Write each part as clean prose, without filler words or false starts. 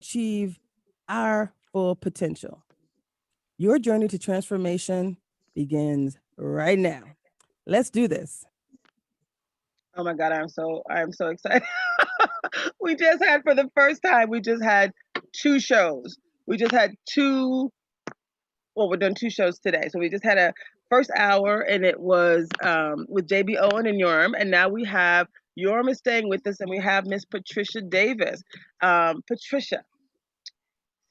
achieve our full potential. Your journey to transformation begins right now. Let's do this. Oh my God, I am so excited. We just had for the first time, we just had two shows. We just had two, well, we're doing two shows today. So we just had a first hour and it was with JB Owen and Yorm. And now we have Yorm is staying with us and we have Miss Patricia Davis. Patricia,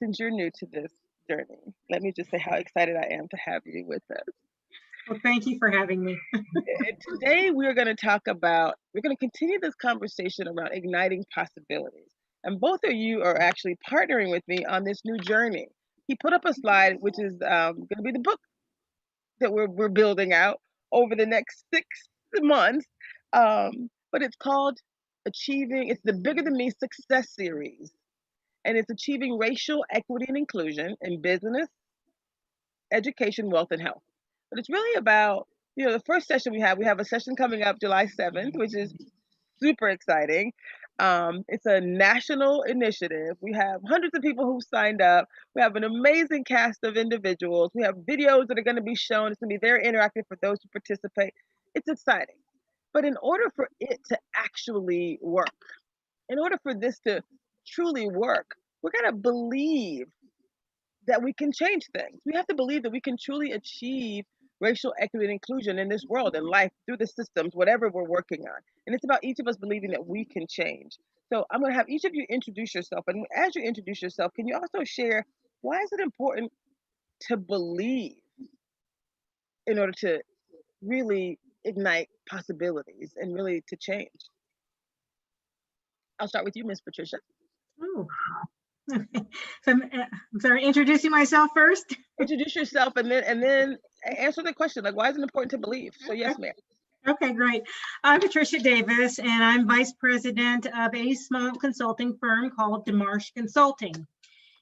since you're new to this journey, let me just say how excited I am to have you with us. Well, thank you for having me. And today we're going to we're going to continue this conversation around igniting possibilities. And both of you are actually partnering with me on this new journey. He put up a slide, which is going to be the book that we're building out over the next 6 months. But it's called it's the Bigger Than Me Success Series. And it's achieving racial equity and inclusion in business, education, wealth, and health. But it's really about, the first session we have a session coming up July 7th, which is super exciting. It's a national initiative. We have hundreds of people who signed up. We have an amazing cast of individuals. We have videos that are going to be shown. It's going to be very interactive for those who participate. It's exciting. But in order for it to actually work, in order for this to truly work, we're going to believe that we can change things. We have to believe that we can truly achieve racial equity and inclusion in this world and life through the systems, whatever we're working on. And it's about each of us believing that we can change. So I'm going to have each of you introduce yourself. And as you introduce yourself, can you also share why is it important to believe in order to really ignite possibilities and really to change? I'll start with you, Miss Patricia. Oh, so I'm sorry, introducing myself first. Introduce yourself and then answer the question, like, why is it important to believe? So yes, ma'am. Okay, great. I'm Patricia Davis, and I'm vice president of a small consulting firm called DeMarsh Consulting.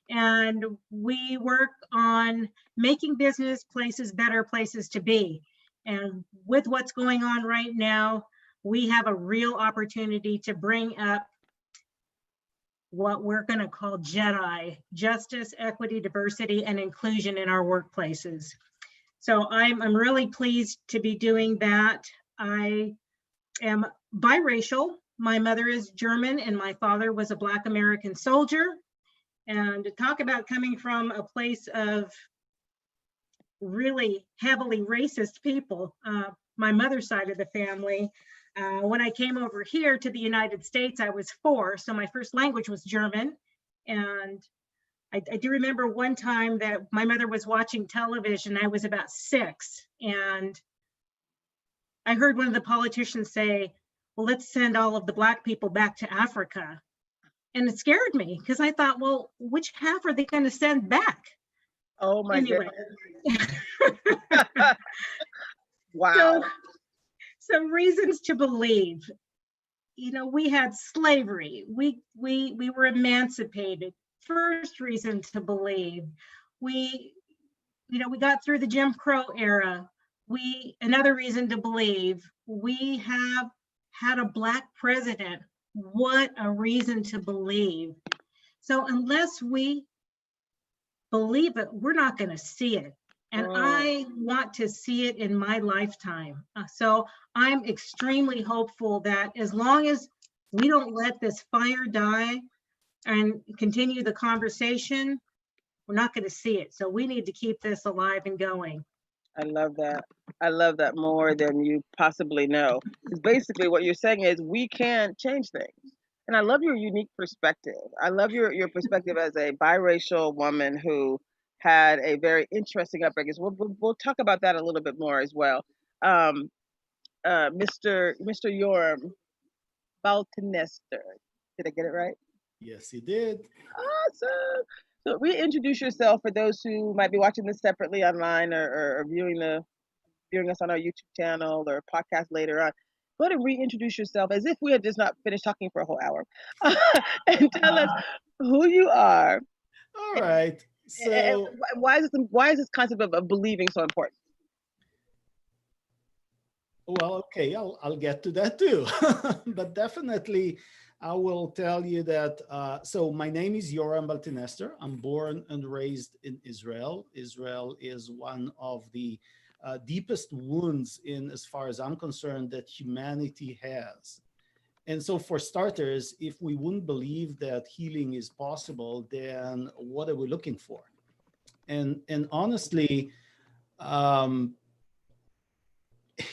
And we work on making business places better places to be. And with what's going on right now, we have a real opportunity to bring up what we're going to call JEDI, justice, equity, diversity, and inclusion in our workplaces. So I'm really pleased to be doing that. I am biracial. My mother is German and my father was a Black American soldier. And to talk about coming from a place of really heavily racist people, my mother's side of the family, when I came over here to the United States, I was 4, so my first language was German. And I do remember one time that my mother was watching television. I was about 6, and I heard one of the politicians say, well, let's send all of the Black people back to Africa. And it scared me because I thought, well, which half are they going to send back? Oh my Anyway. goodness. Wow. So, some reasons to believe. We had slavery. We were emancipated. First reason to believe. We got through the Jim Crow era. Another reason to believe, we have had a Black president. What a reason to believe. So unless we believe it, we're not going to see it. And I want to see it in my lifetime. So I'm extremely hopeful that as long as we don't let this fire die and continue the conversation, we're not going to see it. So we need to keep this alive and going. I love that. I love that more than you possibly know. Because basically what you're saying is we can change things. And I love your unique perspective. I love your perspective as a biracial woman who had a very interesting upbringing. So we'll talk about that a little bit more as well. Mr. Yorm Balkanester. Did I get it right? Yes, you did. Awesome. So reintroduce yourself for those who might be watching this separately online or viewing us on our YouTube channel or podcast later on. Go ahead and reintroduce yourself as if we had just not finished talking for a whole hour. And tell us who you are. All right. So and why is this concept of believing so important? Well, okay, I'll get to that too. But definitely, I will tell you that. So my name is Yoram Baltinester. I'm born and raised in Israel. Israel is one of the deepest wounds in, as far as I'm concerned, that humanity has. And so, for starters, if we wouldn't believe that healing is possible, then what are we looking for? And honestly, um,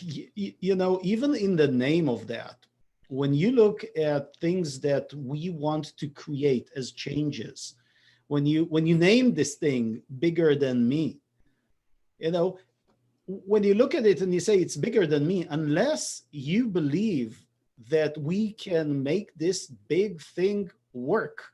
even in the name of that, when you look at things that we want to create as changes, when you name this thing bigger than me, you know, when you look at it and you say it's bigger than me, unless you believe that we can make this big thing work,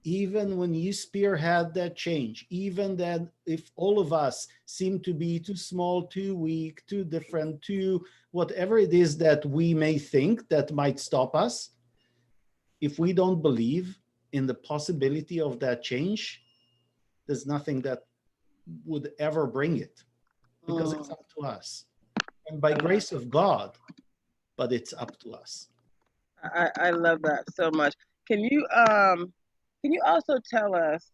even when you spearhead that change, even that if all of us seem to be too small, too weak, too different, too whatever it is that we may think that might stop us, if we don't believe in the possibility of that change, there's nothing that would ever bring it, because it's up to us. And by grace of God, but it's up to us. I love that so much. Can you also tell us,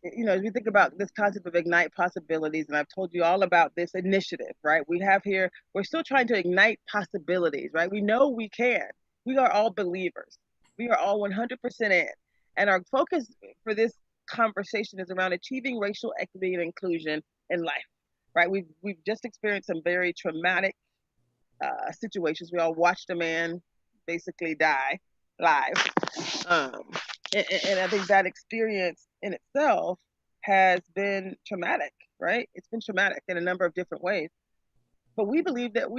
as we think about this concept of ignite possibilities, and I've told you all about this initiative, right? We're still trying to ignite possibilities, right? We know we can. We are all believers. We are all 100% in. And our focus for this conversation is around achieving racial equity and inclusion in life, right? We've just experienced some very traumatic situations. We all watched a man basically die live. Um, and I think that experience in itself has been traumatic, right? It's been traumatic in a number of different ways. But we believe that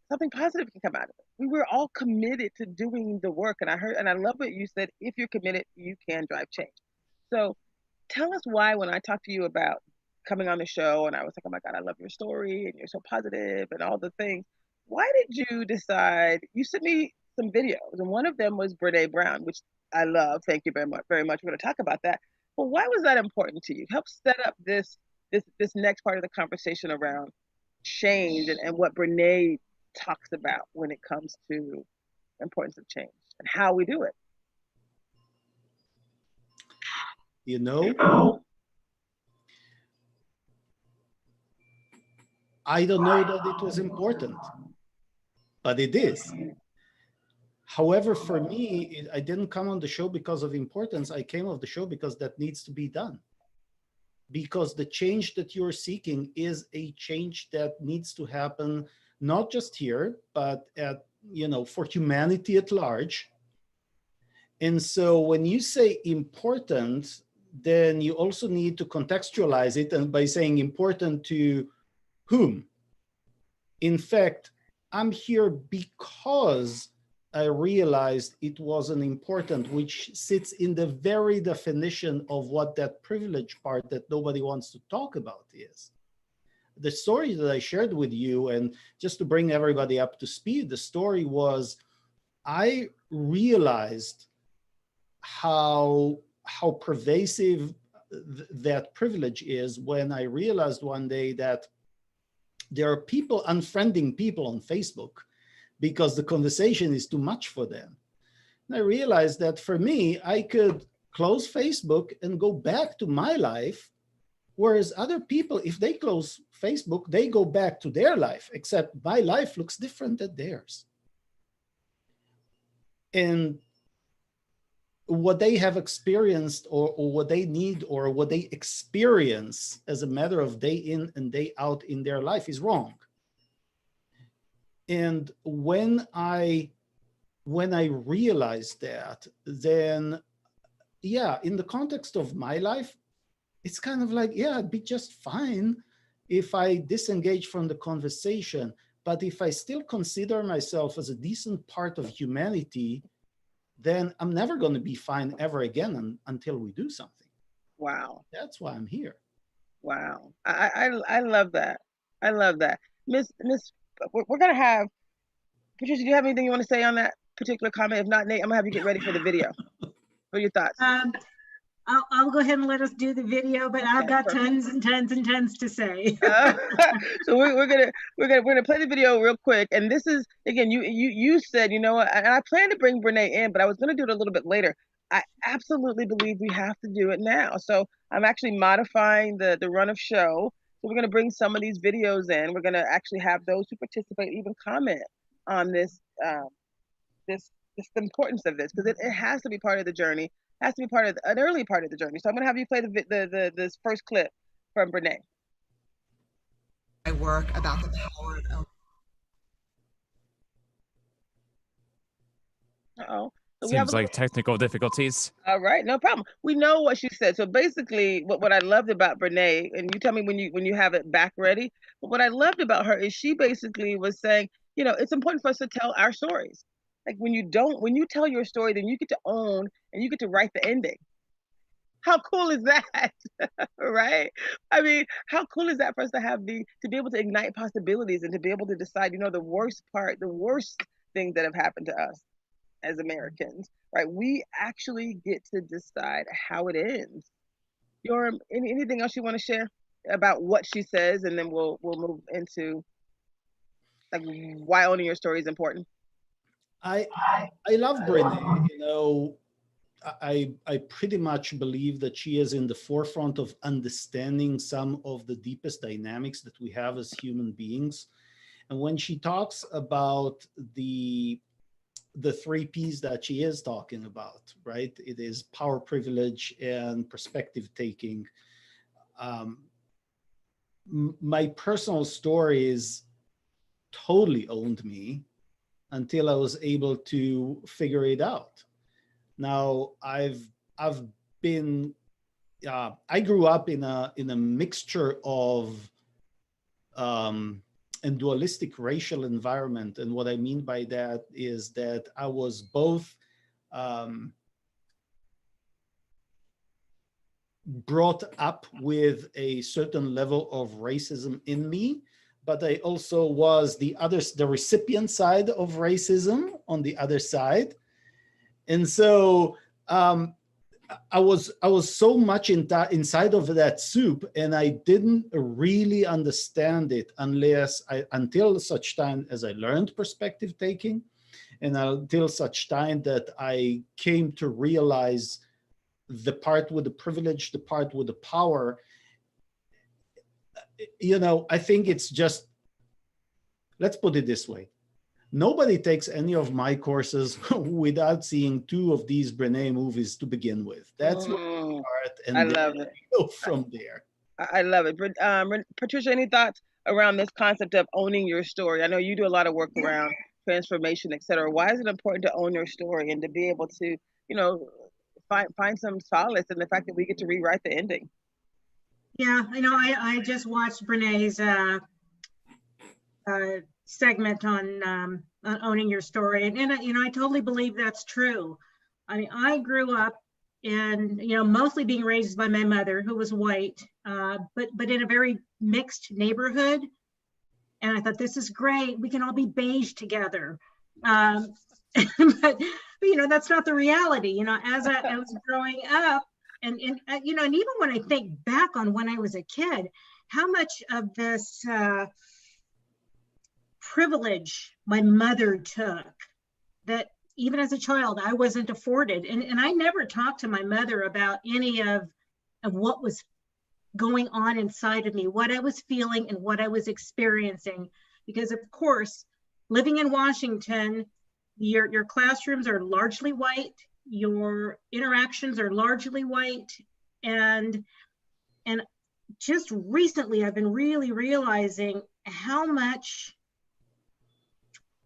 something positive can come out of it. We were all committed to doing the work. And I love what you said, if you're committed, you can drive change. So tell us why, when I talked to you about coming on the show and I was like, oh my God, I love your story and you're so positive and all the things. Why did you decide? You sent me some videos, and one of them was Brene Brown, which I love. Thank you very much. Very much. We're going to talk about that. But why was that important to you? Help set up this next part of the conversation around change and what Brene talks about when it comes to importance of change and how we do it. You know, I don't know that it was important, but it is. However, for me, I didn't come on the show because of importance. I came on the show because that needs to be done. Because the change that you're seeking is a change that needs to happen, not just here, but for humanity at large. And so when you say important, then you also need to contextualize it, and by saying important to whom? In fact, I'm here because I realized it wasn't important, which sits in the very definition of what that privilege part that nobody wants to talk about is. The story that I shared with you, and just to bring everybody up to speed, the story was I realized how pervasive that privilege is when I realized one day that there are people unfriending people on Facebook because the conversation is too much for them. And I realized that for me, I could close Facebook and go back to my life, whereas other people, if they close Facebook, they go back to their life, except my life looks different than theirs. And what they have experienced or what they need or what they experience as a matter of day in and day out in their life is wrong. And when I realized that, then in the context of my life, it's kind of like, it'd be just fine if I disengage from the conversation. But if I still consider myself as a decent part of humanity, then I'm never going to be fine ever again until we do something. Wow. That's why I'm here. Wow. I love that. I love that. Miss, we're going to have, Patricia, do you have anything you want to say on that particular comment? If not, Nate, I'm going to have you get ready for the video. What are your thoughts? I'll go ahead and let us do the video, but I've Okay, got perfect. tons and tons and tons to say. So we're gonna play the video real quick, and this is again you said, you know what, and I plan to bring Brene in, but I was gonna do it a little bit later. I absolutely believe we have to do it now. So I'm actually modifying the run of show. So we're gonna bring some of these videos in. We're gonna actually have those who participate even comment on this the importance of this, because it has to be part of the journey, has to be part of an early part of the journey. So I'm gonna have you play this first clip from Brene. I work about the power of. Uh-oh. So we have a Seems like little, technical difficulties. all right, no problem. We know what she said. So basically, what I loved about Brene, and you tell me when you have it back ready, but what I loved about her is she basically was saying, you know, it's important for us to tell our stories. Like when you tell your story, then you get to own and you get to write the ending. How cool is that? Right? I mean, how cool is that for us to have to be able to ignite possibilities and to be able to decide, you know, the worst things that have happened to us as Americans, right? We actually get to decide how it ends. Yoram, anything else you want to share about what she says, and then we'll move into like why owning your story is important. I I love Brene. You know, I pretty much believe that she is in the forefront of understanding some of the deepest dynamics that we have as human beings. And when she talks about the three P's that she is talking about, right? It is power, privilege, and perspective taking. Um, my personal stories totally owned me until I was able to figure it out. Now I've been I grew up in a mixture of and dualistic racial environment, and what I mean by that is that I was both brought up with a certain level of racism in me, but I also was the recipient side of racism on the other side. And so I was so much inside of that soup, and I didn't really understand it until such time as I learned perspective taking, and until such time that I came to realize the part with the privilege, the part with the power. You know, I think it's just, let's put it this way. Nobody takes any of my courses without seeing two of these Brene movies to begin with. That's where we start, and I then love it. we go from there. I love it. Patricia, any thoughts around this concept of owning your story? I know you do a lot of work around transformation, et cetera. Why is it important to own your story and to be able to, you know, find some solace in the fact that we get to rewrite the ending? Yeah, I know. I just watched Brene's segment on owning your story, and you know, I totally believe that's true. I mean, I grew up in, you know, mostly being raised by my mother, who was white, but in a very mixed neighborhood. And I thought, this is great. We can all be beige together. But you know, that's not the reality. You know, as I was growing up, and you know, and even when I think back on when I was a kid, how much of this privilege my mother took that even as a child I wasn't afforded, and I never talked to my mother about any of what was going on inside of me, what I was feeling and what I was experiencing, because of course, living in Washington, your classrooms are largely white, your interactions are largely white, and just recently I've been really realizing how much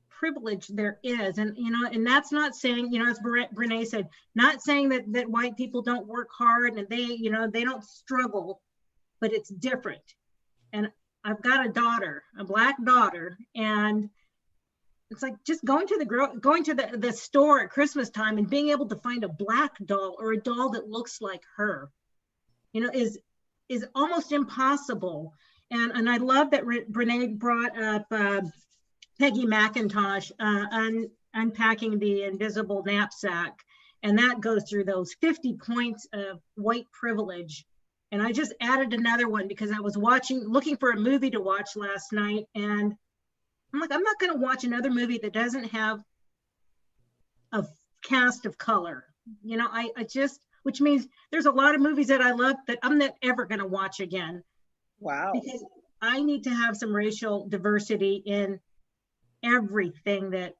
privilege there is. And you know, and that's not saying, you know, as Brene said, not saying that white people don't work hard and they, you know, they don't struggle, but it's different. And I've got a daughter, a Black daughter, and it's like just going to the store at Christmas time and being able to find a Black doll or a doll that looks like her, you know, is almost impossible. And I love that Brene brought up Peggy McIntosh unpacking the invisible knapsack. And that goes through those 50 points of white privilege. And I just added another one because I was looking for a movie to watch last night. And I'm like, I'm not going to watch another movie that doesn't have a cast of color. You know, I just, which means there's a lot of movies that I love that I'm not ever going to watch again. Wow. Because I need to have some racial diversity in everything that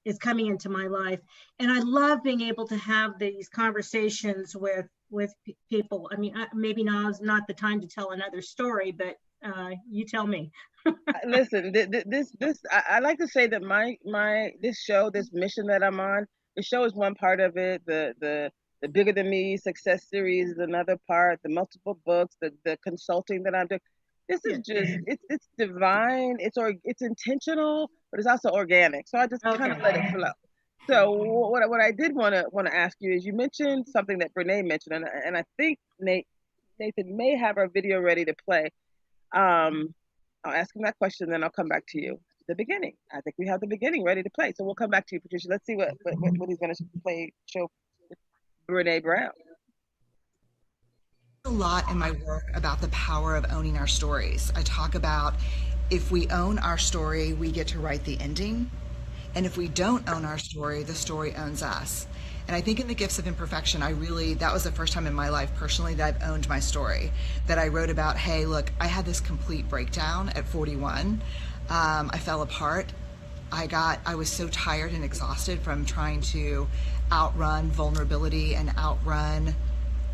is coming into my life. And I love being able to have these conversations with people. I mean, maybe now is not the time to tell another story, but you tell me. Listen, I like to say that this show, this mission that I'm on, the show is one part of it. The Bigger Than Me success series is another part. The multiple books, the consulting that I'm doing. This is just it's divine. It's intentional, but it's also organic. So I just kind of let it flow. So what I did want to ask you is, you mentioned something that Brene mentioned, and I think Nathan may have our video ready to play. I'll ask him that question, then I'll come back to you. The beginning. I think we have the beginning ready to play. So we'll come back to you, Patricia. Let's see what he's going to show Brene Brown. A lot in my work about the power of owning our stories. I talk about, if we own our story, we get to write the ending. And if we don't own our story, the story owns us. And I think in The Gifts of Imperfection, that was the first time in my life personally that I've owned my story, that I wrote about, hey, look, I had this complete breakdown at 41. I fell apart. I was so tired and exhausted from trying to outrun vulnerability and outrun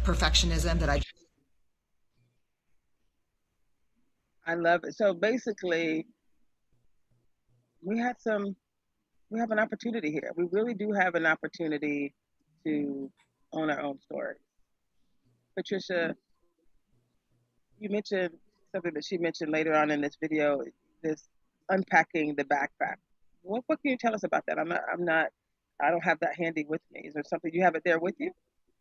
perfectionism that I love it. So basically, we have an opportunity here. We really do have an opportunity to own our own story. Patricia, you mentioned something that she mentioned later on in this video, this unpacking the backpack. What can you tell us about that? I don't have that handy with me. Is there something, you have it there with you?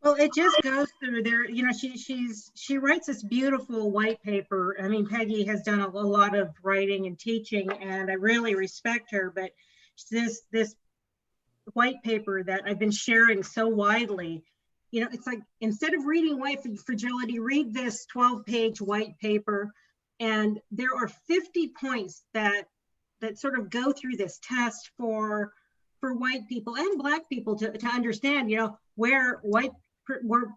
Well, it just goes through there. You know, she writes this beautiful white paper. I mean, Peggy has done a lot of writing and teaching, and I really respect her. But this white paper that I've been sharing so widely, you know, it's like, instead of reading White Fragility, read this 12-page white paper, and there are 50 points that sort of go through this test for white people and Black people to understand, you know, where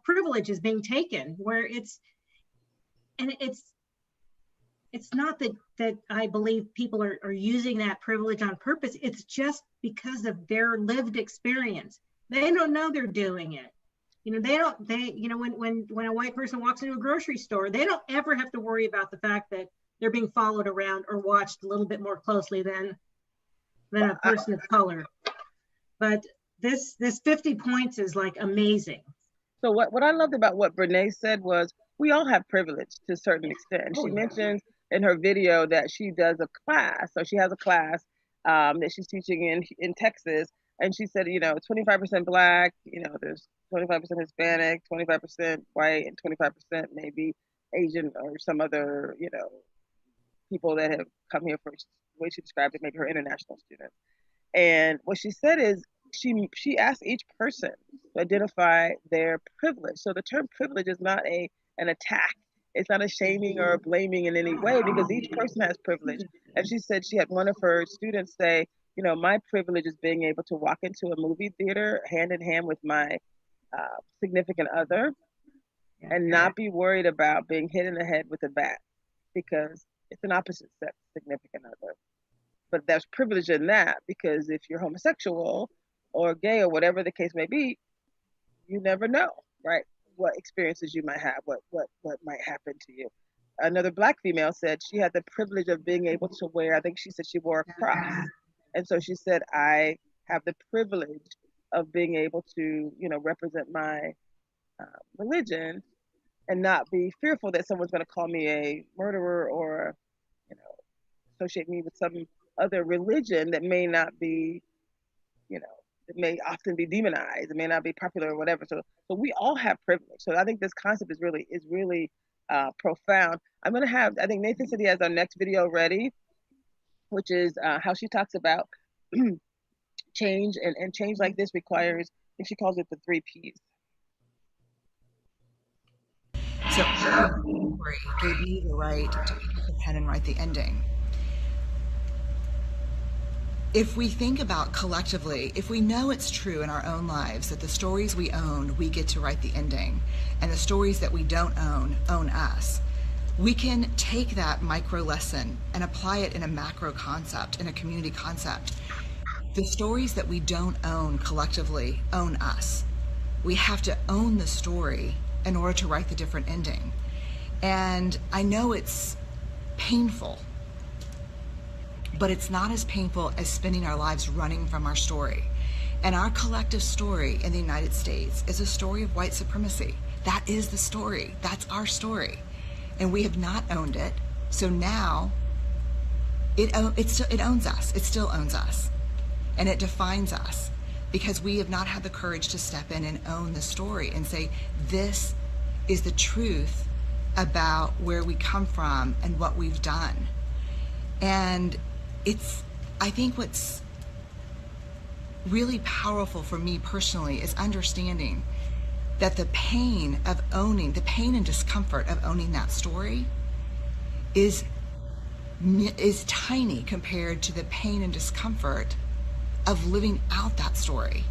privilege is being taken, where it's not that I believe people are using that privilege on purpose. It's just because of their lived experience. They don't know they're doing it. You know, when a white person walks into a grocery store, they don't ever have to worry about the fact that they're being followed around or watched a little bit more closely than a person of color. But this 50 points is like amazing. So what I loved about what Brene said was, we all have privilege to a certain extent. She mentions in her video that she does a class. So she has a class that she's teaching in Texas. And she said, you know, 25% Black, you know, there's 25% Hispanic, 25% white, and 25% maybe Asian or some other, you know, people that have come here for, the way she described it, maybe her international students. And what she said is, she asked each person to identify their privilege. So the term privilege is not an attack. It's not a shaming or a blaming in any way, because each person has privilege. And she said she had one of her students say, you know, my privilege is being able to walk into a movie theater hand in hand with my significant other and not be worried about being hit in the head with a bat, because it's an opposite sex significant other. But there's privilege in that, because if you're homosexual or gay or whatever the case may be, you never know, right? What experiences you might have, what might happen to you. Another Black female said she had the privilege of being able to wear, I think she said she wore a cross. And so she said, I have the privilege of being able to, you know, represent my religion and not be fearful that someone's going to call me a murderer or, you know, associate me with some other religion that may not be, you know, it may often be demonized, it may not be popular or whatever. So we all have privilege. So I think this concept is really profound. I think Nathan said he has our next video ready, which is how she talks about change, and change like this requires And she calls it the three P's. So story gave me the right to pick up the pen and write the ending. If we think about collectively, if we know it's true in our own lives that the stories we own, we get to write the ending, and the stories that we don't own us, we can take that micro lesson and apply it in a macro concept, in a community concept. The stories that we don't own collectively own us. We have to own the story in order to write the different ending. And I know it's painful, but it's not as painful as spending our lives running from our story. And our collective story in the United States is a story of white supremacy. That is the story. That's our story. And we have not owned it. So now it owns us. It still owns us. And it defines us because we have not had the courage to step in and own the story and say, this is the truth about where we come from and what we've done. And I think what's really powerful for me personally is understanding that the pain and discomfort of owning that story is tiny compared to the pain and discomfort of living out that story.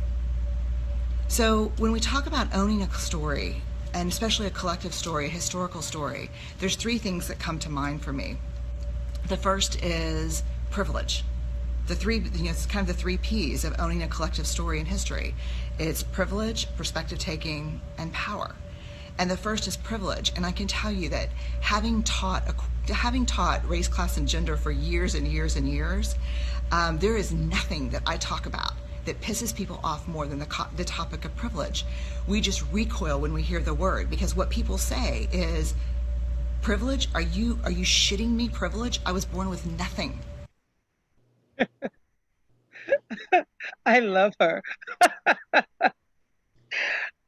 So when we talk about owning a story, and especially a collective story, a historical story, there's three things that come to mind for me. The first is privilege. It's kind of the three P's of owning a collective story in history. It's privilege, perspective taking, and power. And the first is privilege. And I can tell you that having taught race, class, and gender for years and years and years, there is nothing that I talk about that pisses people off more than the topic of privilege. We just recoil when we hear the word, because what people say is, privilege? Are you shitting me, privilege? I was born with nothing. I love her.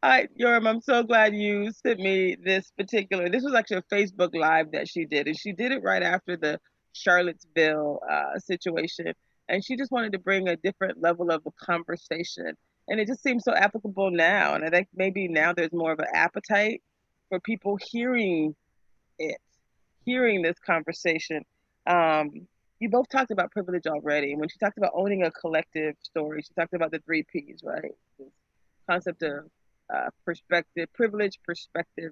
Yoram, I'm so glad you sent me this was actually a Facebook Live that she did, and she did it right after the Charlottesville situation. And she just wanted to bring a different level of the conversation. And it just seems so applicable now. And I think maybe now there's more of an appetite for people it, hearing this conversation. Um, you both talked about privilege already. And when she talked about owning a collective story, she talked about the three P's, right? This concept of perspective, privilege, perspective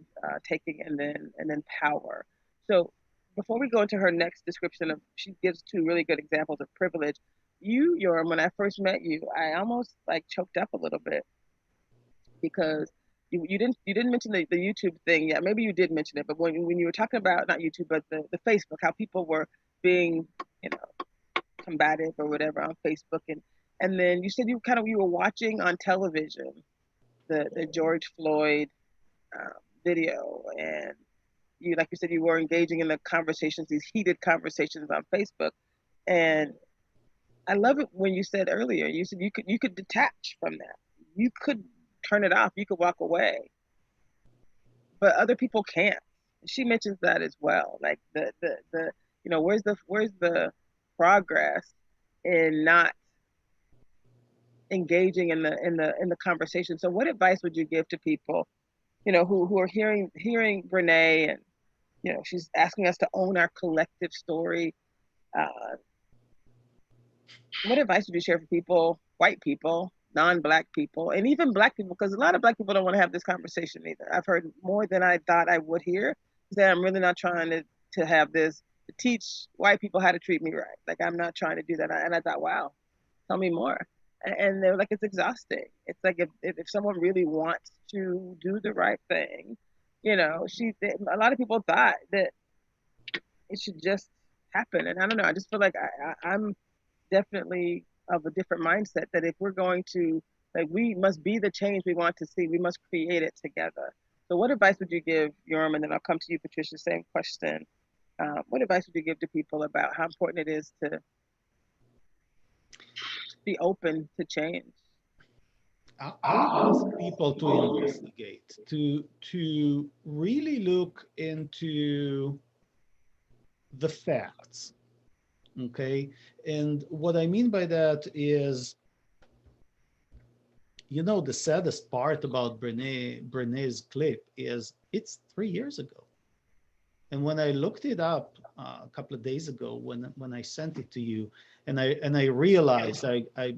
taking, and then power. So before we go into her next description of, she gives two really good examples of privilege. Yoram, when I first met you, I almost like choked up a little bit because you didn't mention the YouTube thing yet. Maybe you did mention it, but when you were talking about not YouTube but the Facebook, how people were being, combative or whatever on Facebook, and then you said you were watching on television the George Floyd video, and like you said, you were engaging in the conversations, these heated conversations on Facebook. And I love it when you said earlier, you said you could detach from that, you could turn it off, you could walk away, but other people can't. She mentions that as well, like the where's the progress in not engaging in the conversation. So what advice would you give to people, who are hearing Brene, and she's asking us to own our collective story. Uh, what advice would you share for people, white people, non-black people, and even black people? Because a lot of black people don't want to have this conversation either. I've heard more than I thought I would hear. That I'm really not trying to have this to teach white people how to treat me right. Like, I'm not trying to do that. And I thought, wow, tell me more. And they're like, it's exhausting. It's like if someone really wants to do the right thing, a lot of people thought that it should just happen. And I don't know. I just feel like I'm definitely of a different mindset, that if we're going to, like, we must be the change we want to see. We must create it together. So what advice would you give, Yoram? And then I'll come to you, Patricia, same question. What advice would you give to people about how important it is to be open to change? I would ask people to investigate, to really look into the facts. Okay. And what I mean by that is, the saddest part about Brené's clip is it's 3 years ago. And when I looked it up a couple of days ago, when I sent it to you, and I realized, I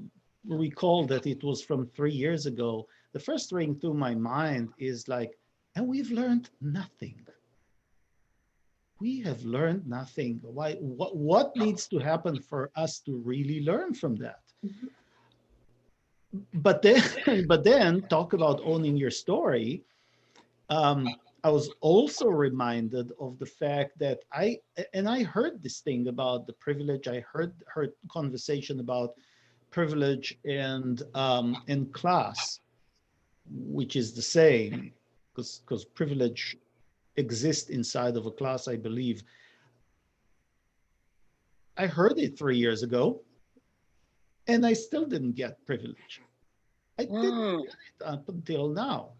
recalled that it was from 3 years ago, the first thing through my mind is like, and we've learned nothing. We have learned nothing. Why? What needs to happen for us to really learn from that? But then, but then talk about owning your story. I was also reminded of the fact that I heard this thing about the privilege. I heard conversation about privilege and class, which is the same, because privilege exists inside of a class, I believe. I heard it 3 years ago, and I still didn't get privilege. I didn't get it up until now,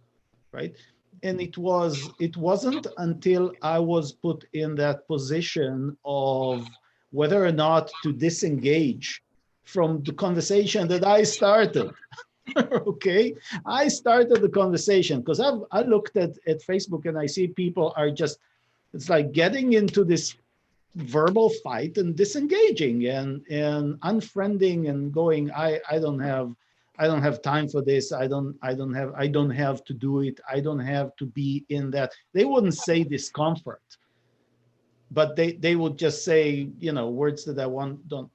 right? And it wasn't until I was put in that position of whether or not to disengage from the conversation that I started. Okay, I started the conversation because I looked at Facebook and I see people are just, it's like getting into this verbal fight and disengaging and unfriending and going, I don't have time for this. I don't have to do it. I don't have to be in that. They wouldn't say discomfort, but they would just say, words that I want, don't,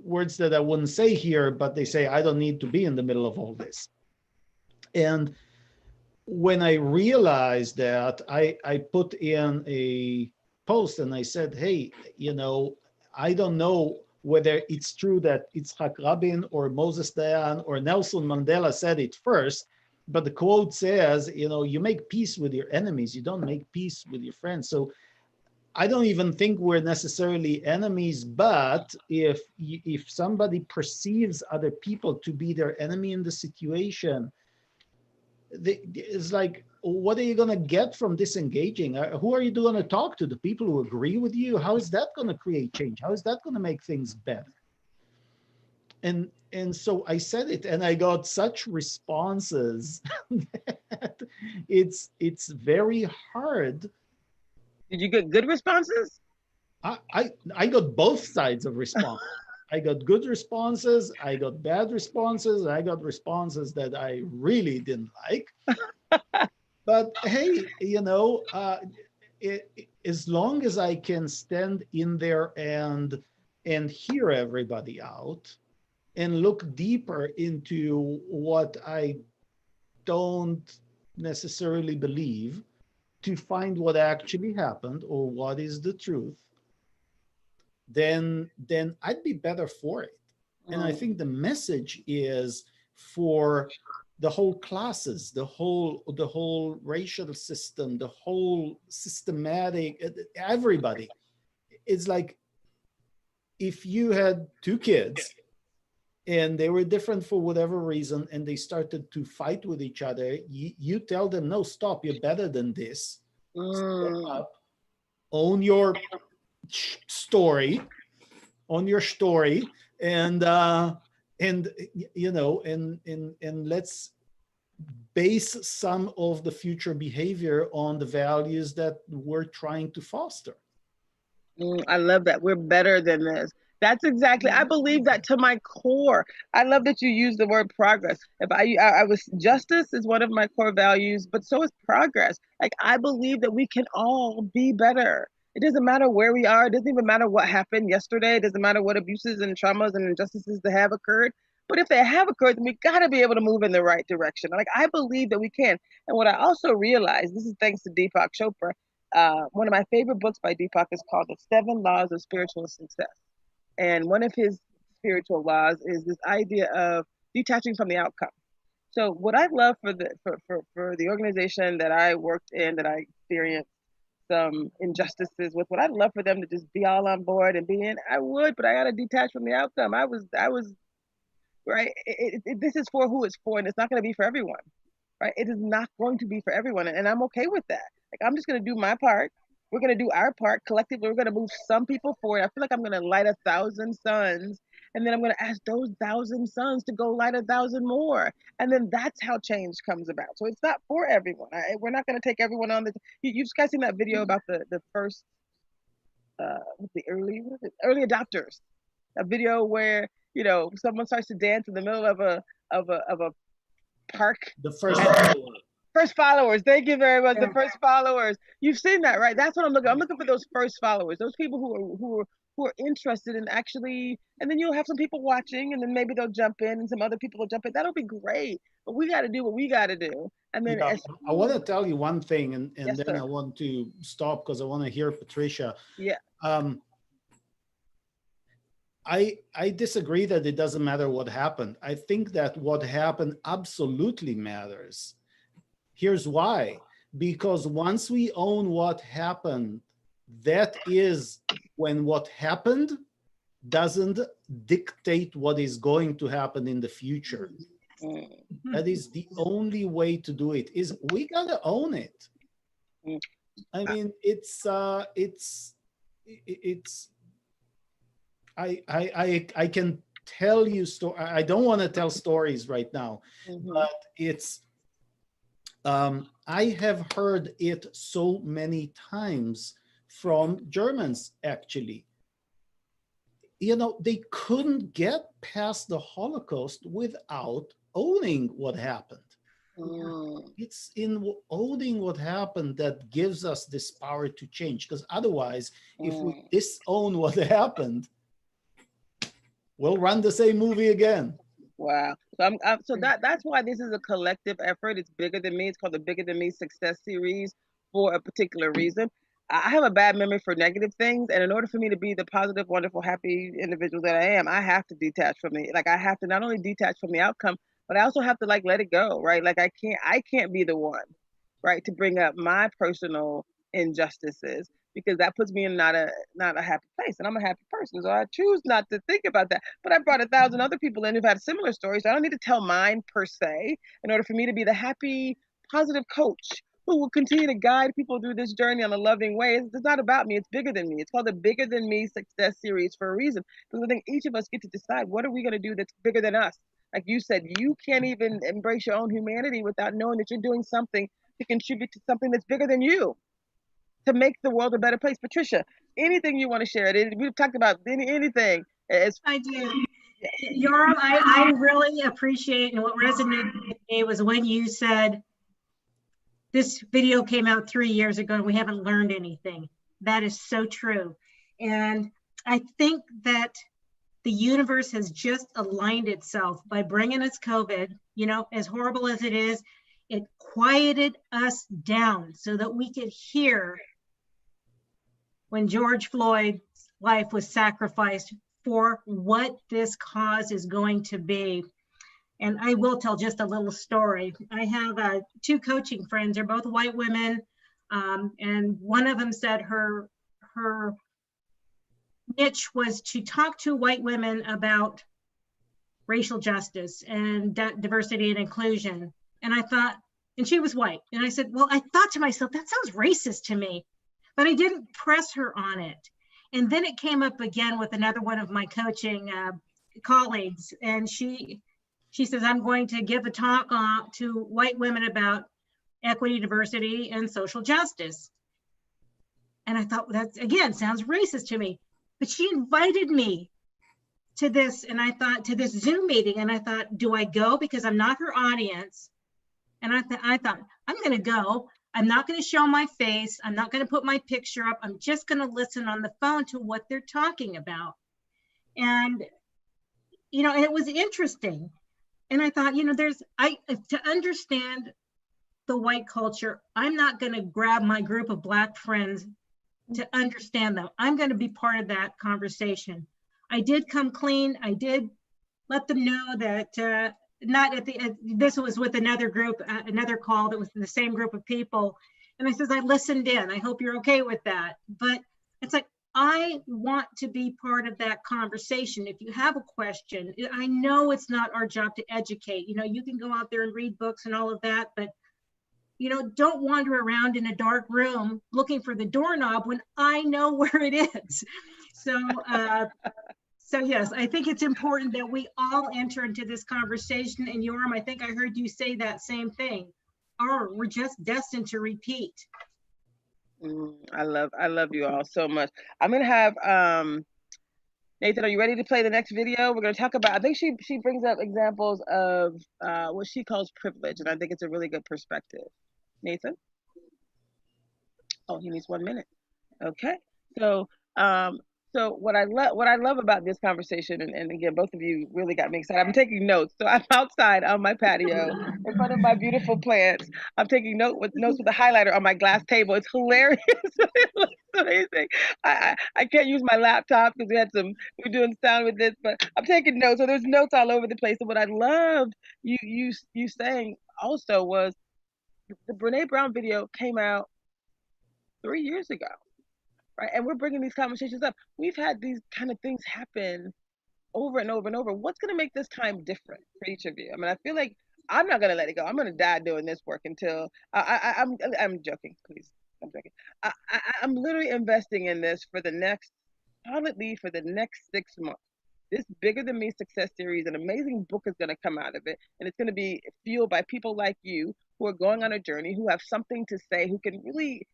words that I wouldn't say here, but they say, I don't need to be in the middle of all this. And when I realized that, I put in a post and I said, hey, I don't know whether it's true that Yitzhak Rabin or Moses Dayan or Nelson Mandela said it first, but the quote says, you make peace with your enemies, you don't make peace with your friends. So I don't even think we're necessarily enemies, but if somebody perceives other people to be their enemy in the situation, it's like, what are you going to get from disengaging? Who are you going to talk to? The people who agree with you? How is that going to create change? How is that going to make things better? And so I said it, and I got such responses that it's very hard. Did you get good responses? I got both sides of response. I got good responses, I got bad responses, I got responses that I really didn't like. But hey, as long as I can stand in there and hear everybody out and look deeper into what I don't necessarily believe to find what actually happened or what is the truth, then I'd be better for it. And I think the message is for the whole classes, the whole racial system, the whole systematic, everybody. It's like if you had two kids and they were different for whatever reason and they started to fight with each other, you tell them, no, stop, you're better than this. Step up, own your story, and let's base some of the future behavior on the values that we're trying to foster. I love that. We're better than this. That's exactly. I believe that to my core. I love that you use the word progress. If I was justice is one of my core values, but so is progress. Like I believe that we can all be better. It doesn't matter where we are. It doesn't even matter what happened yesterday. It doesn't matter what abuses and traumas and injustices that have occurred. But if they have occurred, then we got to be able to move in the right direction. Like I believe that we can. And what I also realized, this is thanks to Deepak Chopra, one of my favorite books by Deepak is called The 7 Laws of Spiritual Success. And one of his spiritual laws is this idea of detaching from the outcome. So what I love for the organization that I worked in, that I experienced some injustices with, what I'd love for them to just be all on board and be in, I would, but I got to detach from the outcome. I was right. This is for who it's for, and it's not going to be for everyone. Right? It is not going to be for everyone, and I'm okay with that. Like I'm just going to do my part. We're going to do our part collectively. We're going to move some people forward. I feel like I'm going to light 1,000 suns and then I'm going to ask those 1,000 sons to go light 1,000 more, and then that's how change comes about. So it's not for everyone. We're not going to take everyone on the. You've guys seen that video about the first the early adopters, a video where someone starts to dance in the middle of a park. The first follower. First followers. Thank you very much. The first followers. You've seen that, right? That's what I'm looking. I'm looking for those first followers, those people who are interested in actually. And then you'll have some people watching, and then maybe they'll jump in, and some other people will jump in. That'll be great. But we got to do what we got to do. And then I want to tell you one thing, and Yes, then sir. I want to stop because I want to hear Patricia. Yeah. I disagree that it doesn't matter what happened. I think that what happened absolutely matters. Here's why. Because once we own what happened, that is when what happened doesn't dictate what is going to happen in the future. That is the only way to do it, is we gotta own it. I mean, I can tell you I don't want to tell stories right now, but it's I have heard it so many times from Germans, actually. They couldn't get past the Holocaust without owning what happened. It's in owning what happened that gives us this power to change, because otherwise, if we disown what happened, we'll run the same movie again. Wow. So that's why this is a collective effort. It's bigger than me. It's called the Bigger Than Me Success Series for a particular reason. I have a bad memory for negative things, and in order for me to be the positive, wonderful, happy individual that I am, I have to detach from it. Like, I have to not only detach from the outcome, but I also have to let it go, right? Like, I can't be the one, right, to bring up my personal injustices, because that puts me in not a happy place, and I'm a happy person, so I choose not to think about that. But I brought 1,000 other people in who've had similar stories, so I don't need to tell mine per se in order for me to be the happy, positive coach who will continue to guide people through this journey on a loving way. It's not about me. It's bigger than me. It's called the Bigger Than Me Success Series for a reason, because I think each of us get to decide, what are we going to do that's bigger than us? Like you said, you can't even embrace your own humanity without knowing that you're doing something to contribute to something that's bigger than you, to make the world a better place. Patricia, anything you want to share? We've talked about anything. I do. Yoram, I really appreciate, and what resonated with me was when you said, this video came out 3 years ago and we haven't learned anything. That is so true. And I think that the universe has just aligned itself by bringing us COVID. As horrible as it is, it quieted us down so that we could hear when George Floyd's life was sacrificed for what this cause is going to be. And I will tell just a little story. I have 2 coaching friends. They're both white women. And one of them said her niche was to talk to white women about racial justice and diversity and inclusion. And I thought, and she was white. And I said, well, I thought to myself, that sounds racist to me. But I didn't press her on it. And then it came up again with another one of my coaching colleagues. And she says, I'm going to give a talk to white women about equity, diversity, and social justice. And I thought, that again sounds racist to me. But she invited me to this, and I thought, to this Zoom meeting, and I thought, do I go? Because I'm not her audience. And I thought, I'm going to go. I'm not going to show my face. I'm not going to put my picture up. I'm just going to listen on the phone to what they're talking about. And, and it was interesting. And I thought, to understand the white culture, I'm not going to grab my group of Black friends to understand them. I'm going to be part of that conversation. I did come clean. I did let them know that this was with another group, another call that was the same group of people. And I says, I listened in. I hope you're okay with that. But it's like, I want to be part of that conversation. If you have a question, I know it's not our job to educate. You can go out there and read books and all of that, but don't wander around in a dark room looking for the doorknob when I know where it is. So So yes, I think it's important that we all enter into this conversation. And Yoram, I think I heard you say that same thing. Or we're just destined to repeat. I love you all so much. I'm gonna have Nathan, are you ready to play the next video? We're gonna talk about, I think she brings up examples of what she calls privilege, and I think it's a really good perspective. Nathan? Oh, he needs 1 minute. Okay. So so what I love about this conversation, and again, both of you really got me excited. I'm taking notes. So I'm outside on my patio in front of my beautiful plants. I'm taking notes with a highlighter on my glass table. It's hilarious. It looks amazing. I can't use my laptop because we're doing sound with this, but I'm taking notes. So there's notes all over the place. And what I loved you saying also was the Brene Brown video came out 3 years ago. Right. And we're bringing these conversations up. We've had these kind of things happen over and over and over. What's going to make this time different for each of you? I mean, I feel like I'm not going to let it go. I'm going to die doing this work until I'm joking, please. I'm joking. I'm literally investing in this for the next, solidly for the next 6 months. This Bigger Than Me Success Series, an amazing book is going to come out of it. And it's going to be fueled by people like you who are going on a journey, who have something to say, who can really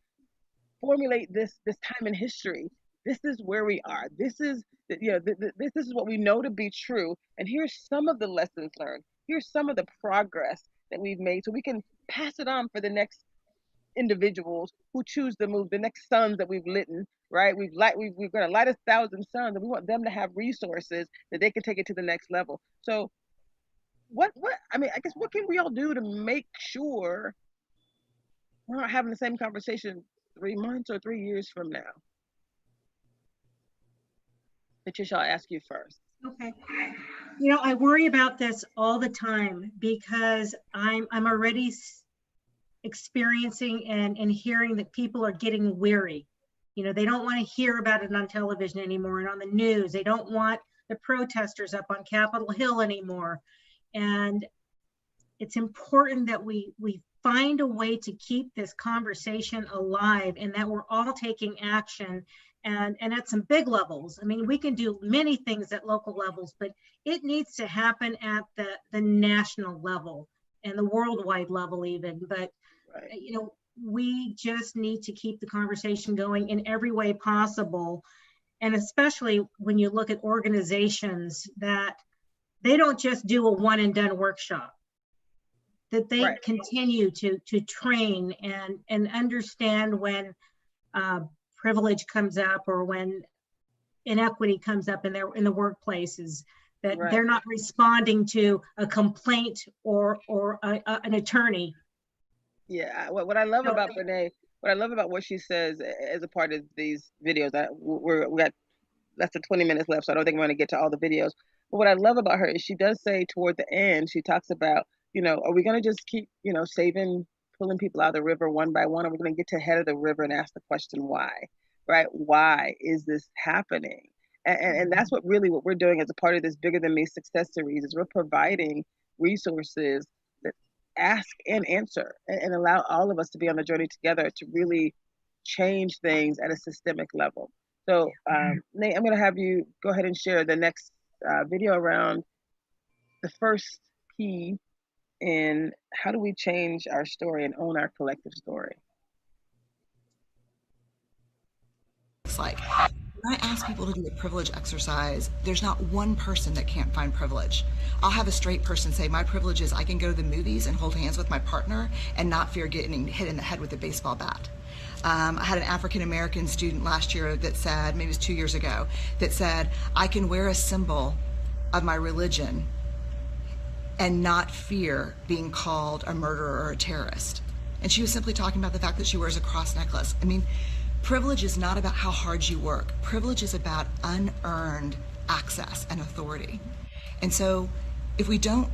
formulate this time in history. This is where we are. This is this is what we know to be true. And here's some of the lessons learned. Here's some of the progress that we've made, so we can pass it on for the next individuals who choose to move, the next suns that we've lit. Right, we're going to light 1,000 suns, and we want them to have resources that they can take it to the next level. So, what I mean, I guess what can we all do to make sure we're not having the same conversation 3 months or 3 years from now? Patricia, I'll ask you first. Okay. You know, I worry about this all the time because I'm already experiencing and hearing that people are getting weary. You know, they don't want to hear about it on television anymore and on the news. They don't want the protesters up on Capitol Hill anymore. And it's important that we find a way to keep this conversation alive, and that we're all taking action and at some big levels. I mean, we can do many things at local levels, but it needs to happen at the national level and the worldwide level even. But, right. You know, we just need to keep the conversation going in every way possible. And especially when you look at organizations that they don't just do a one and done workshop, that they right. continue to train and understand when privilege comes up or when inequity comes up in the workplaces, that right. they're not responding to a complaint or an attorney. Yeah, what I love about Brene, what I love about what she says as a part of these videos, we got less than 20 minutes left, so I don't think we're going to get to all the videos. But what I love about her is she does say toward the end, she talks about, you know, are we going to just keep, you know, pulling people out of the river one by one? Or are we going to get to the head of the river and ask the question why, right? Why is this happening? And that's what we're doing as a part of this Bigger Than Me Success Series, is we're providing resources that ask and answer and allow all of us to be on the journey together to really change things at a systemic level. So Nate, I'm going to have you go ahead and share the next video around the first key in how do we change our story and own our collective story. It's like, when I ask people to do a privilege exercise, there's not one person that can't find privilege. I'll have a straight person say, my privilege is I can go to the movies and hold hands with my partner and not fear getting hit in the head with a baseball bat. I had an African-American student last year that said, maybe it was 2 years ago, that said, I can wear a symbol of my religion and not fear being called a murderer or a terrorist. And she was simply talking about the fact that she wears a cross necklace. I mean, privilege is not about how hard you work. Privilege is about unearned access and authority. And so if we don't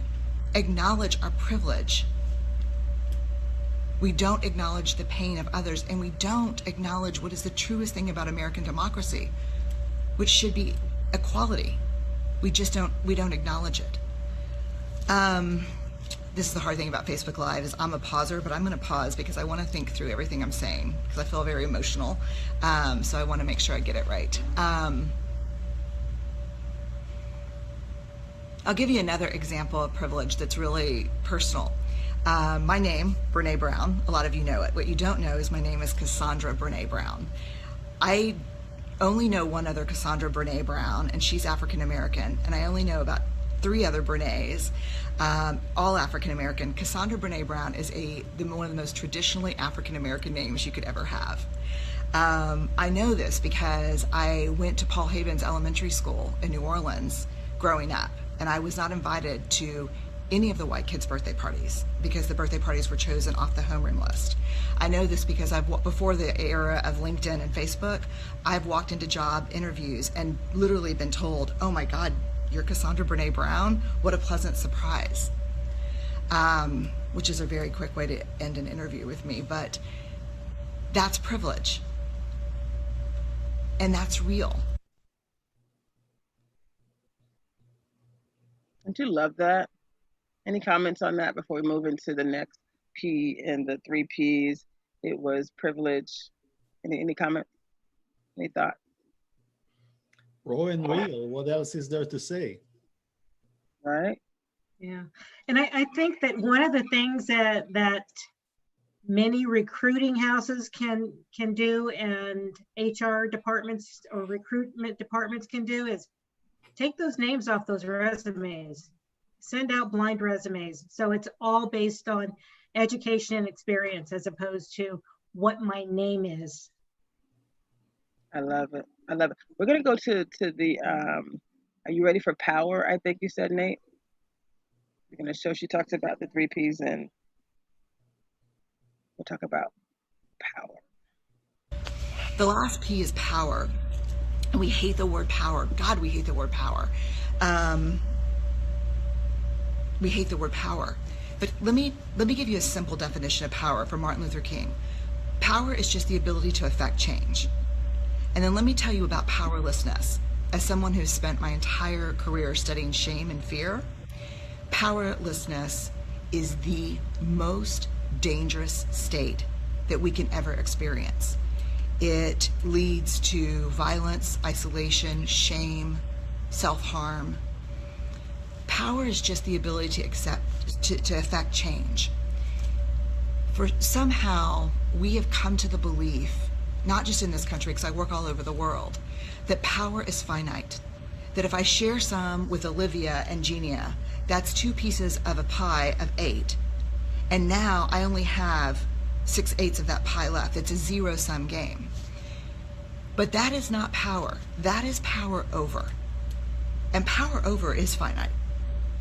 acknowledge our privilege, we don't acknowledge the pain of others, and we don't acknowledge what is the truest thing about American democracy, which should be equality. We don't acknowledge it. This is the hard thing about Facebook Live, is I'm a pauser, but I'm going to pause because I want to think through everything I'm saying, because I feel very emotional. So I want to make sure I get it right. I'll give you another example of privilege that's really personal. My name, Brene Brown, a lot of you know it. What you don't know is my name is Cassandra Brene Brown. I only know one other Cassandra Brene Brown, and she's African American, and I only know about 3 other Brenes, all African American. Cassandra Brene Brown is one of the most traditionally African American names you could ever have. I know this because I went to Paul Havens Elementary School in New Orleans growing up, and I was not invited to any of the white kids' birthday parties because the birthday parties were chosen off the homeroom list. I know this because before the era of LinkedIn and Facebook, I've walked into job interviews and literally been told, "Oh my God, you're Cassandra Brene Brown? What a pleasant surprise." Which is a very quick way to end an interview with me, but that's privilege. And that's real. Don't you love that? Any comments on that before we move into the next P in the 3 Ps? It was privilege. Any comment? Any thought? Raw and real. What else is there to say? Right? Yeah. And I think that one of the things that many recruiting houses can do, and HR departments or recruitment departments can do, is take those names off those resumes. Send out blind resumes. So it's all based on education and experience as opposed to what my name is. I love it. I love it. We're gonna go to the are you ready for power? I think you said, Nate. We're gonna show she talks about the 3 Ps, and we'll talk about power. The last P is power. And we hate the word power. God, we hate the word power. We hate the word power. But let me give you a simple definition of power from Martin Luther King. Power is just the ability to affect change. And then let me tell you about powerlessness. As someone who's spent my entire career studying shame and fear, powerlessness is the most dangerous state that we can ever experience. It leads to violence, isolation, shame, self-harm. Power is just the ability to affect change. For somehow we have come to the belief, not just in this country, because I work all over the world, that power is finite. That if I share some with Olivia and Genia, that's 2 pieces of a pie of 8. And now I only have 6/8 of that pie left. It's a zero-sum game. But that is not power. That is power over. And power over is finite,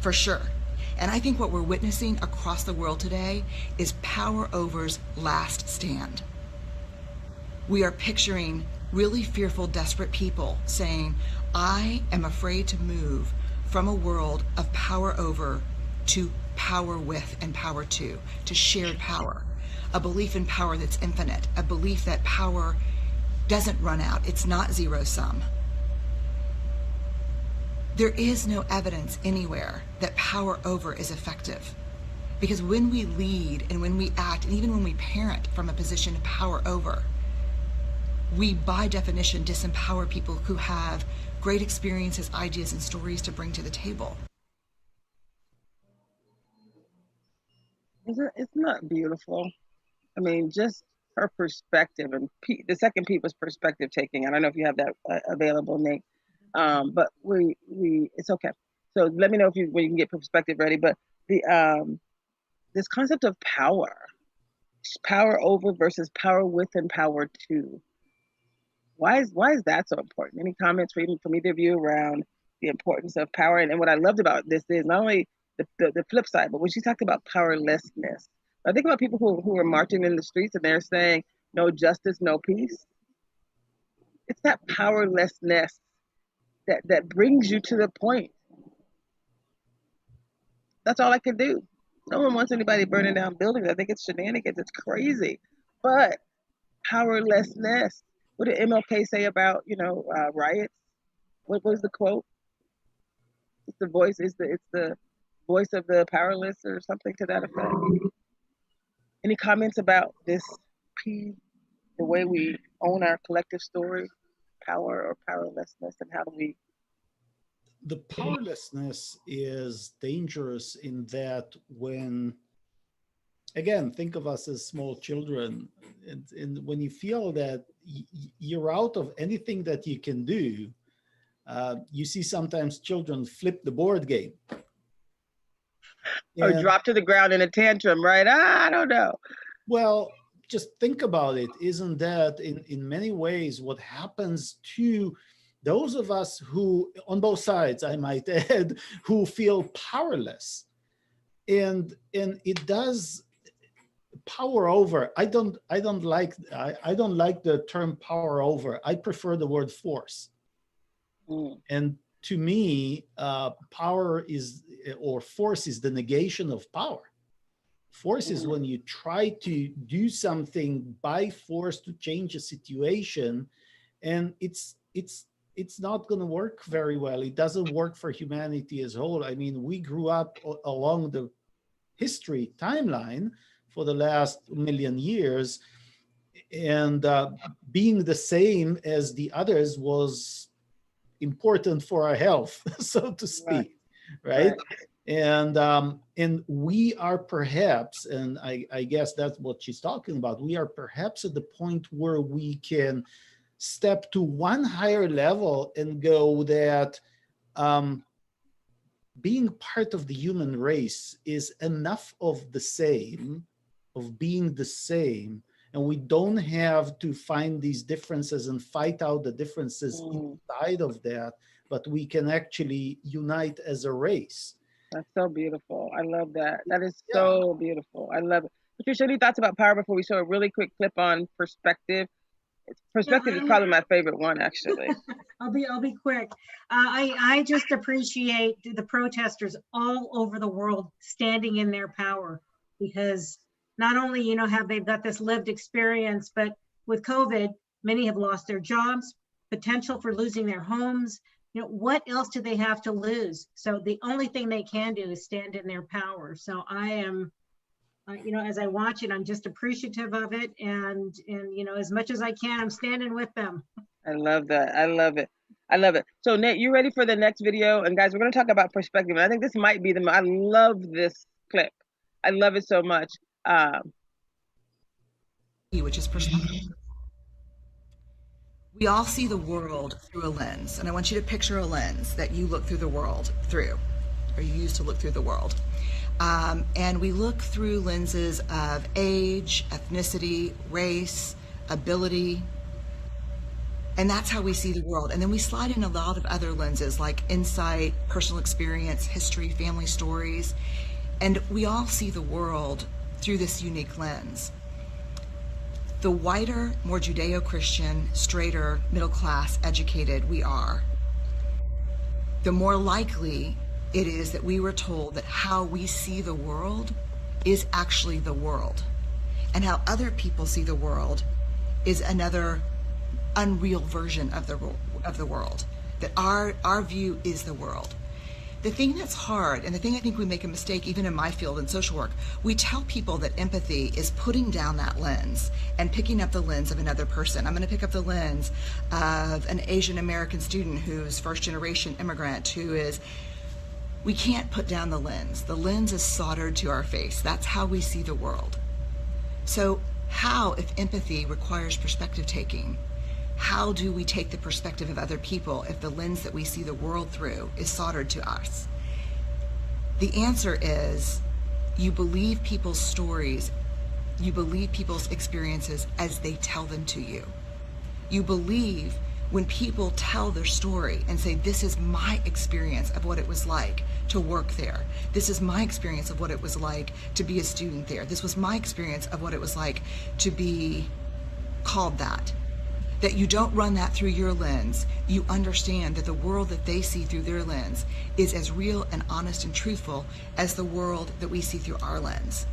for sure. And I think what we're witnessing across the world today is power over's last stand. We are picturing really fearful, desperate people saying, I am afraid to move from a world of power over to power with and power to shared power, a belief in power that's infinite, a belief that power doesn't run out, it's not zero sum. There is no evidence anywhere that power over is effective. Because when we lead and when we act, and even when we parent from a position of power over, we by definition disempower people who have great experiences, ideas, and stories to bring to the table. It's not beautiful. I mean, just her perspective, and the second P was perspective taking. I don't know if you have that available, Nate, but we it's okay. So let me know when you can get perspective ready. But the this concept of power over versus power with and power to. Why is that so important? Any comments from either of you around the importance of power? And what I loved about this is not only the flip side, but when she talked about powerlessness. I think about people who are marching in the streets and they're saying, no justice, no peace. It's that powerlessness that brings you to the point. That's all I can do. No one wants anybody burning down buildings. I think it's shenanigans. It's crazy. But powerlessness. What did MLK say about, riots? What was the quote? It's the voice of the powerless, or something to that effect. Any comments about this P, the way we own our collective story, power or powerlessness, and how do we? the powerlessness is dangerous in that when, again, think of us as small children, and when you feel that you're out of anything that you can do, you see sometimes children flip the board game. Or And, drop to the ground in a tantrum, right? I don't know. well, just think about it. Isn't that in many ways what happens to those of us who, on both sides, I might add, who feel powerless? And it does power over. I don't like the term power over. I prefer the word force. And to me, power is, or force is, the negation of power. Force is when you try to do something by force to change a situation, and it's not going to work very well. It doesn't work for humanity as a whole. I mean, we grew up along the history timeline for the last million years, and being the same as the others was important for our health, so to speak, right? And we are perhaps, and I guess that's what she's talking about, we are perhaps at the point where we can step to one higher level and go that being part of the human race is enough of the same, of being the same, and we don't have to find these differences and fight out the differences inside of that, but we can actually unite as a race. That's so beautiful. I love that. That is so beautiful. I love it. Patricia, any thoughts about power before we show a really quick clip on perspective? Perspective is probably my favorite one, actually. I'll be quick. I just appreciate the protesters all over the world standing in their power, because not only, you know, have they've got this lived experience, but with COVID, many have lost their jobs, potential for losing their homes. You know, what else do they have to lose? So the only thing they can do is stand in their power. So I am, you know, as I watch it, I'm just appreciative of it. And, you know, as much as I can, I'm standing with them. I love that. I love it. I love it. So Nate, you ready for the next video? And guys, we're going to talk about perspective. And I think this might be I love this clip. I love it so much. Which is perspective. We all see the world through a lens. And I want you to picture a lens that you look through the world through, or you use to look through the world. And we look through lenses of age, ethnicity, race, ability, and that's how we see the world. And then we slide in a lot of other lenses like insight, personal experience, history, family stories, and we all see the world through this unique lens. The whiter, more Judeo-Christian, straighter, middle-class, educated we are, the more likely it is that we were told that how we see the world is actually the world, and how other people see the world is another unreal version of the world, that our view is the world. The thing that's hard, and the thing I think we make a mistake even in my field in social work, we tell people that empathy is putting down that lens and picking up the lens of another person. I'm going to pick up the lens of an Asian American student who's first generation immigrant who is, we can't put down the lens. The lens is soldered to our face. That's how we see the world. So how, if empathy requires perspective taking, how do we take the perspective of other people if the lens that we see the world through is soldered to us? The answer is you believe people's stories, you believe people's experiences as they tell them to you. You believe when people tell their story and say, this is my experience of what it was like to work there. This is my experience of what it was like to be a student there. This was my experience of what it was like to be called that. That you don't run that through your lens. You understand that the world that they see through their lens is as real and honest and truthful as the world that we see through our lens.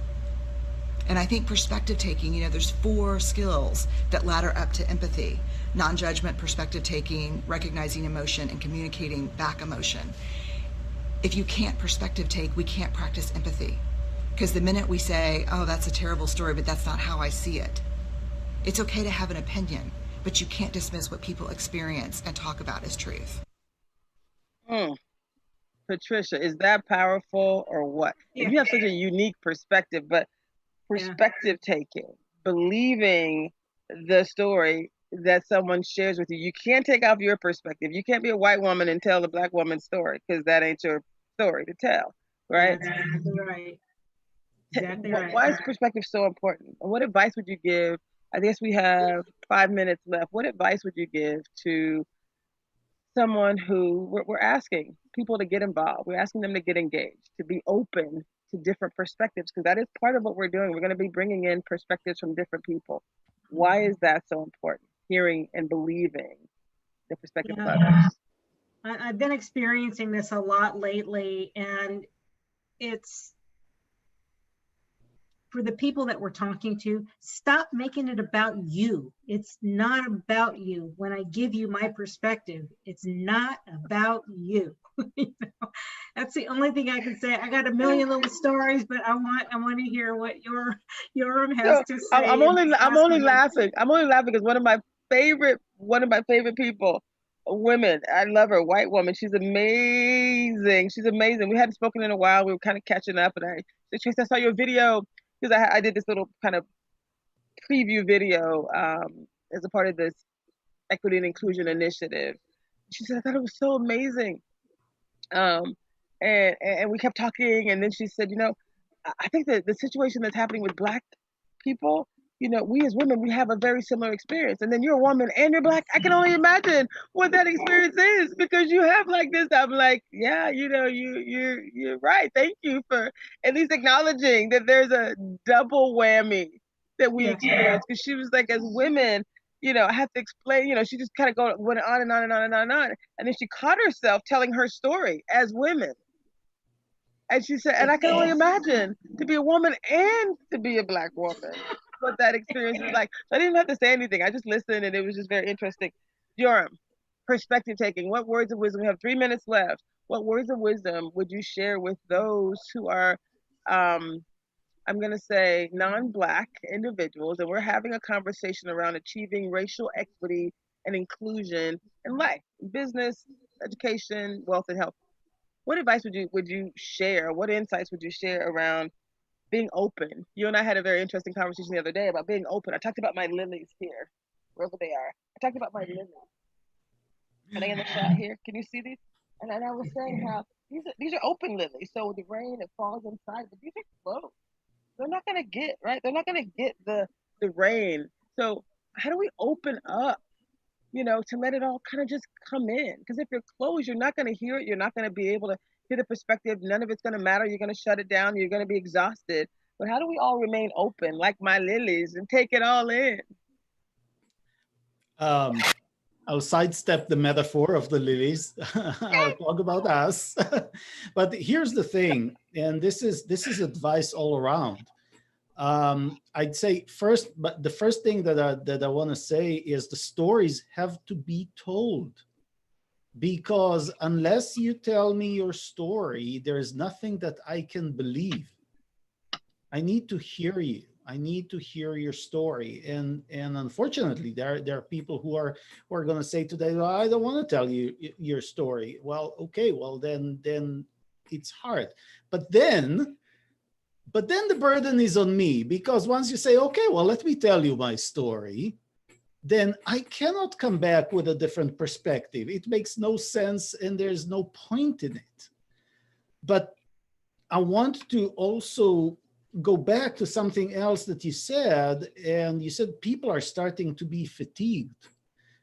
And I think perspective taking, you know, there's 4 skills that ladder up to empathy: non-judgment, perspective taking, recognizing emotion, and communicating back emotion. If you can't perspective take, we can't practice empathy. Because the minute we say, oh, that's a terrible story, but that's not how I see it. It's okay to have an opinion, but you can't dismiss what people experience and talk about as truth. Patricia, is that powerful or what? Yeah. And you have such a unique perspective, but perspective taking, believing the story that someone shares with you. You can't take off your perspective. You can't be a white woman and tell the black woman's story because that ain't your story to tell, right? That's exactly right. Exactly right. Why is perspective so important? And what advice would you give? I guess we have 5 minutes left. What advice would you give to someone who we're asking people to get involved? We're asking them to get engaged, to be open to different perspectives, because that is part of what we're doing. We're going to be bringing in perspectives from different people. Why is that so important? Hearing and believing the perspective of others. I've been experiencing this a lot lately, and it's for the people that we're talking to, stop making it about you. It's not about you. When I give you my perspective, it's not about you. You know? That's the only thing I can say. I got a million little stories, but I want to hear what Yoram has to say. I'm only laughing. I'm only laughing because one of my favorite people, a woman. I love her, white woman. She's amazing. She's amazing. We hadn't spoken in a while. We were kind of catching up, and I said, Tracy, I saw your video because I did this little kind of preview video as a part of this equity and inclusion initiative. She said, I thought it was so amazing. And we kept talking, and then she said, I think that the situation that's happening with Black people, we as women, we have a very similar experience. And then you're a woman and you're Black. I can only imagine what that experience is because you have like this. I'm like, yeah, you're right. Thank you for at least acknowledging that there's a double whammy that we experience. Because she was like, as women, I have to explain. She just kind of went on and on and on and on and on. And then she caught herself telling her story as women. And she said, and I can only imagine to be a woman and to be a Black woman, what that experience is like. So I didn't have to say anything. I just listened, and it was just very interesting. Yoram, perspective taking. What words of wisdom? We have 3 minutes left. What words of wisdom would you share with those who are, I'm going to say, non-Black individuals, and we're having a conversation around achieving racial equity and inclusion in life, business, education, wealth, and health? What advice would you share? What insights would you share around being open? You and I had a very interesting conversation the other day about being open. I talked about my lilies here, wherever they are. I talked about my lilies. Are they in the shot here? Can you see these? And I was saying how these are open lilies. So the rain, it falls inside, but these are closed. They're not gonna get right. They're not gonna get the rain. So how do we open up? To let it all kind of just come in. Because if you're closed, you're not going to hear it. You're not going to be able to hear the perspective. None of it's going to matter. You're going to shut it down. You're going to be exhausted. But how do we all remain open, like my lilies, and take it all in? I'll sidestep the metaphor of the lilies. I'll talk about us. But here's the thing, and this is advice all around. I'd say the first thing that I want to say is the stories have to be told, because unless you tell me your story, there is nothing that I can believe. I need to hear you. I need to hear your story, and unfortunately, there are people who are going to say today, well, I don't want to tell you your story. Well, okay, well then it's hard, but then the burden is on me, because once you say, okay, well, let me tell you my story, then I cannot come back with a different perspective. It makes no sense, and there's no point in it. But I want to also go back to something else that you said, and you said people are starting to be fatigued.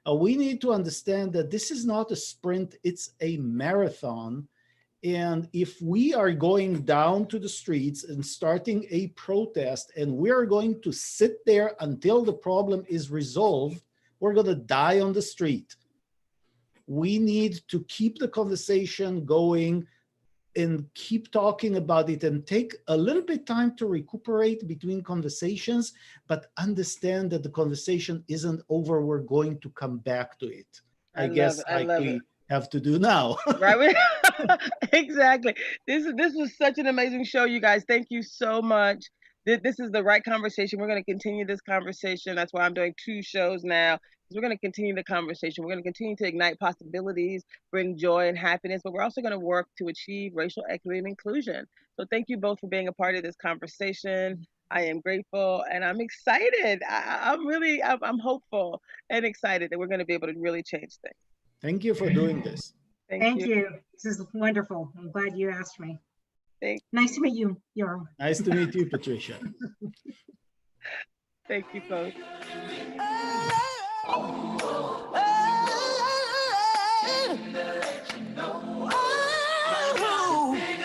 We need to understand that this is not a sprint, it's a marathon. And if we are going down to the streets and starting a protest, and we're going to sit there until the problem is resolved, we're going to die on the street. We need to keep the conversation going and keep talking about it, and take a little bit time to recuperate between conversations, but understand that the conversation isn't over. We're going to come back to it. I guess we have to do now. Right. Exactly. This was such an amazing show, you guys. Thank you so much. This is the right conversation. We're going to continue this conversation. That's why I'm doing 2 shows now. We're going to continue the conversation. We're going to continue to ignite possibilities, bring joy and happiness, but we're also going to work to achieve racial equity and inclusion. So thank you both for being a part of this conversation. I am grateful and I'm excited. I'm hopeful and excited that we're going to be able to really change things. Thank you for doing this. Thank you. This is wonderful. I'm glad you asked me. Nice to meet you, Yoram. Nice to meet you, Patricia. Thank you both.